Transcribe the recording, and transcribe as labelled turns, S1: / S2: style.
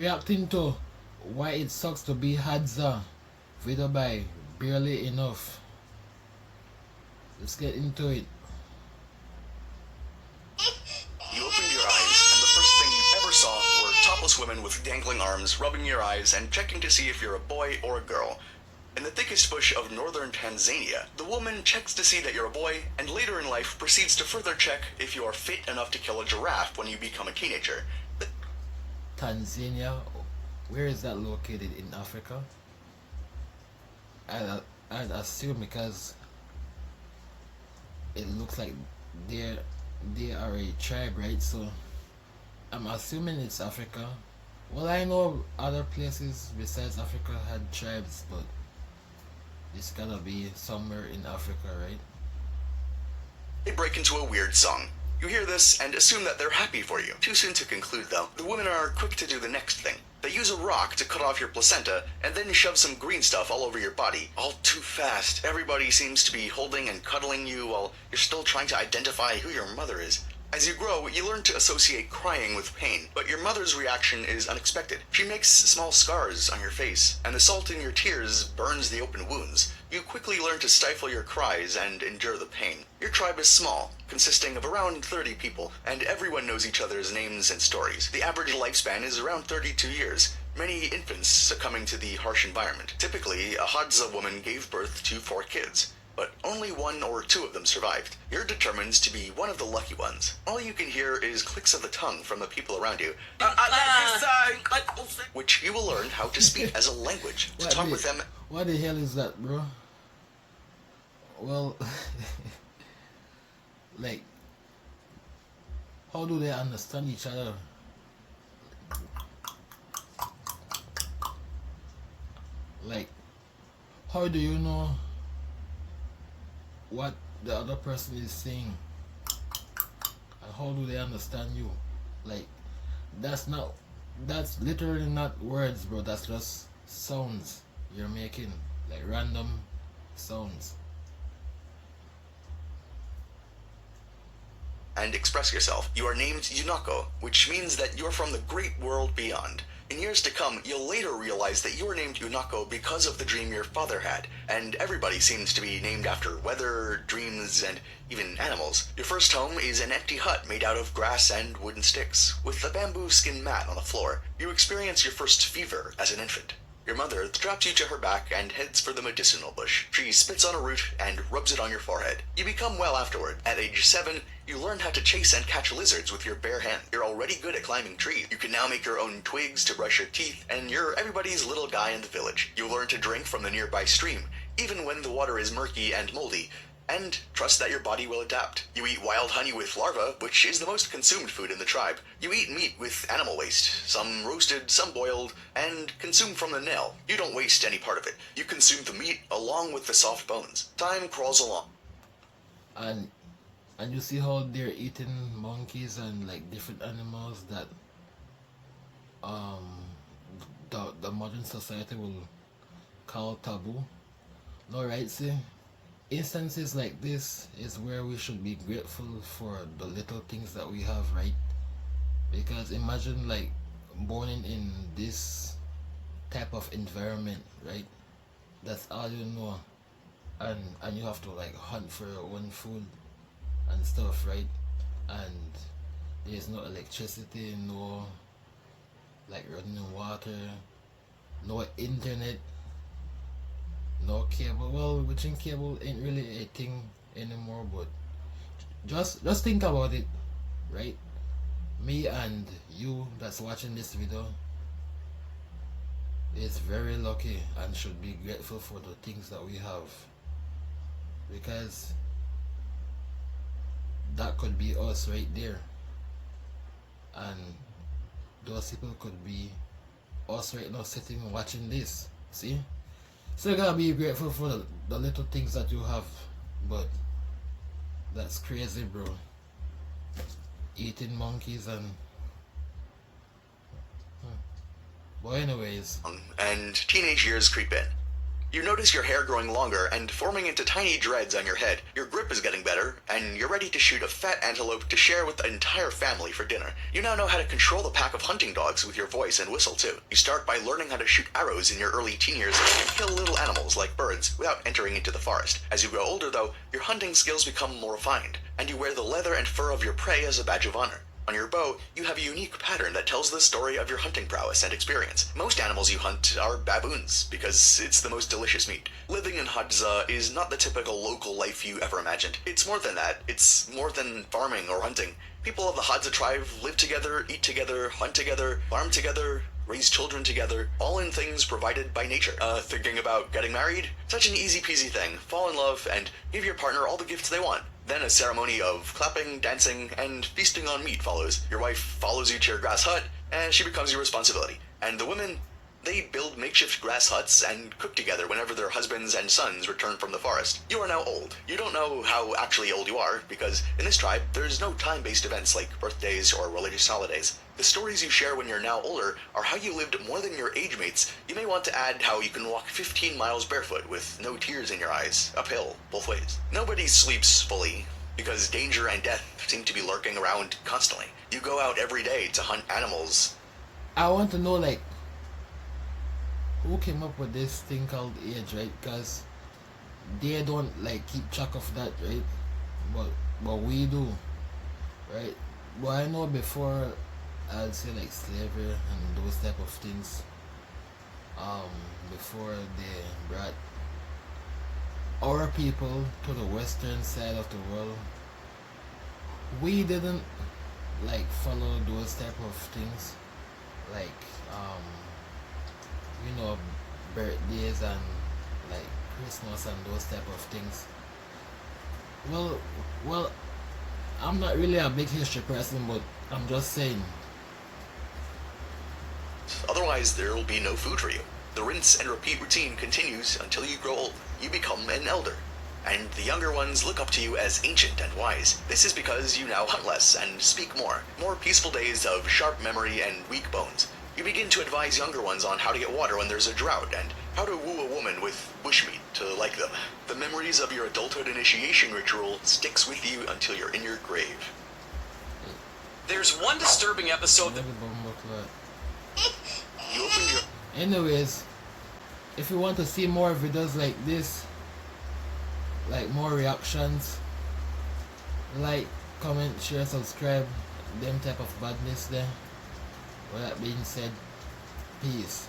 S1: Reacting to why it sucks to be Hadza, video by Barely Enough. Let's get into it.
S2: You opened your eyes, and the first thing you ever saw were topless women with dangling arms, rubbing your eyes and checking to see if you're a boy or a girl. In the thickest bush of northern Tanzania, the woman checks to see that you're a boy, and later in life proceeds to further check if you are fit enough to kill a giraffe when you become a teenager.
S1: Tanzania, where is that located in Africa? I'd assume because it looks like they are a tribe, right? So I'm assuming it's Africa. Well, I know other places besides Africa had tribes, but it's gotta be somewhere in Africa, right?
S2: They break into a weird song. You hear this and assume that they're happy for you. Too soon to conclude, though. The women are quick to do the next thing. They use a rock to cut off your placenta and then shove some green stuff all over your body. All too fast. Everybody seems to be holding and cuddling you while you're still trying to identify who your mother is. As you grow, you learn to associate crying with pain, but your mother's reaction is unexpected. She makes small scars on your face, and the salt in your tears burns the open wounds. You quickly learn to stifle your cries and endure the pain. Your tribe is small, consisting of around 30 people, and everyone knows each other's names and stories. The average lifespan is around 32 years. Many infants succumbing to the harsh environment. Typically, a Hadza woman gave birth to 4 kids, but only 1 or 2 of them survived. You're determined to be one of the lucky ones. All you can hear is clicks of the tongue from the people around you, which you will learn how to speak as a language, to talk with them.
S1: What the hell is that, bro? Well, like, how do they understand each other? Like, how do you know what the other person is saying? And how do they understand you? Like, that's literally not words, bro. That's just sounds you're making, like random sounds.
S2: And express yourself. You are named Yunako, which means that you're from the great world beyond. In years to come, you'll later realize that you were named Yunako because of the dream your father had, and everybody seems to be named after weather, dreams, and even animals. Your first home is an empty hut made out of grass and wooden sticks, with a bamboo skin mat on the floor. You experience your first fever as an infant. Your mother straps you to her back and heads for the medicinal bush. She spits on a root and rubs it on your forehead. You become well afterward. At age 7, you learn how to chase and catch lizards with your bare hand. You're already good at climbing trees. You can now make your own twigs to brush your teeth, and you're everybody's little guy in the village. You learn to drink from the nearby stream, even when the water is murky and moldy, and trust that your body will adapt. You eat wild honey with larvae, which is the most consumed food in the tribe. You eat meat with animal waste, some roasted, some boiled, and consumed from the nail. You don't waste any part of it. You consume the meat along with the soft bones. Time crawls along.
S1: And you see how they're eating monkeys and like different animals that um the modern society will call taboo. No, right? See, instances like this is where we should be grateful for the little things that we have, right? Because imagine like born in this type of environment, right? That's all you know, and you have to like hunt for your own food and stuff, right? And there's no electricity, no like running water, no internet, no cable. Well, within cable ain't really a thing anymore, but just think about it, right? Me and you that's watching this video is very lucky and should be grateful for the things that we have, because that could be us right there, and those people could be us right now sitting watching this. See, so you gotta be grateful for the little things that you have. But that's crazy, bro. Eating monkeys and but anyways,
S2: And teenage years creep in. You notice your hair growing longer and forming into tiny dreads on your head. Your grip is getting better, and you're ready to shoot a fat antelope to share with the entire family for dinner. You now know how to control the pack of hunting dogs with your voice and whistle too. You start by learning how to shoot arrows in your early teen years and kill little animals like birds without entering into the forest. As you grow older though, your hunting skills become more refined, and you wear the leather and fur of your prey as a badge of honor. On your bow, you have a unique pattern that tells the story of your hunting prowess and experience. Most animals you hunt are baboons, because it's the most delicious meat. Living in Hadza is not the typical local life you ever imagined. It's more than that. It's more than farming or hunting. People of the Hadza tribe live together, eat together, hunt together, farm together, raise children together, all in things provided by nature. Thinking about getting married? Such an easy peasy thing. Fall in love and give your partner all the gifts they want. Then a ceremony of clapping, dancing, and feasting on meat follows. Your wife follows you to your grass hut, and she becomes your responsibility. And the women, they build makeshift grass huts and cook together whenever their husbands and sons return from the forest. You are now old. You don't know how actually old you are, because in this tribe, there's no time-based events like birthdays or religious holidays. The stories you share when you're now older are how you lived more than your age mates. You may want to add how you can walk 15 miles barefoot with no tears in your eyes, uphill, both ways. Nobody sleeps fully, because danger and death seem to be lurking around constantly. You go out every day to hunt animals.
S1: I want to know, like, who came up with this thing called age, right? Because they don't, like, keep track of that, right? But we do, right? But I know before, I'd say, like, slavery and those type of things, before they brought our people to the western side of the world, we didn't, like, follow those type of things, like, birthdays and, like, Christmas and those type of things. Well, I'm not really a big history person, but I'm just saying.
S2: Otherwise, there will be no food for you. The rinse and repeat routine continues until you grow old. You become an elder, and the younger ones look up to you as ancient and wise. This is because you now hunt less and speak more. More peaceful days of sharp memory and weak bones. You begin to advise younger ones on how to get water when there's a drought and how to woo a woman with bushmeat to like them. The memories of your adulthood initiation ritual sticks with you until you're in your grave.
S3: There's one disturbing episode that...
S2: You open your...
S1: Anyways, if you want to see more videos like this, like more reactions, like, comment, share, subscribe, them type of badness there. With that being said, peace.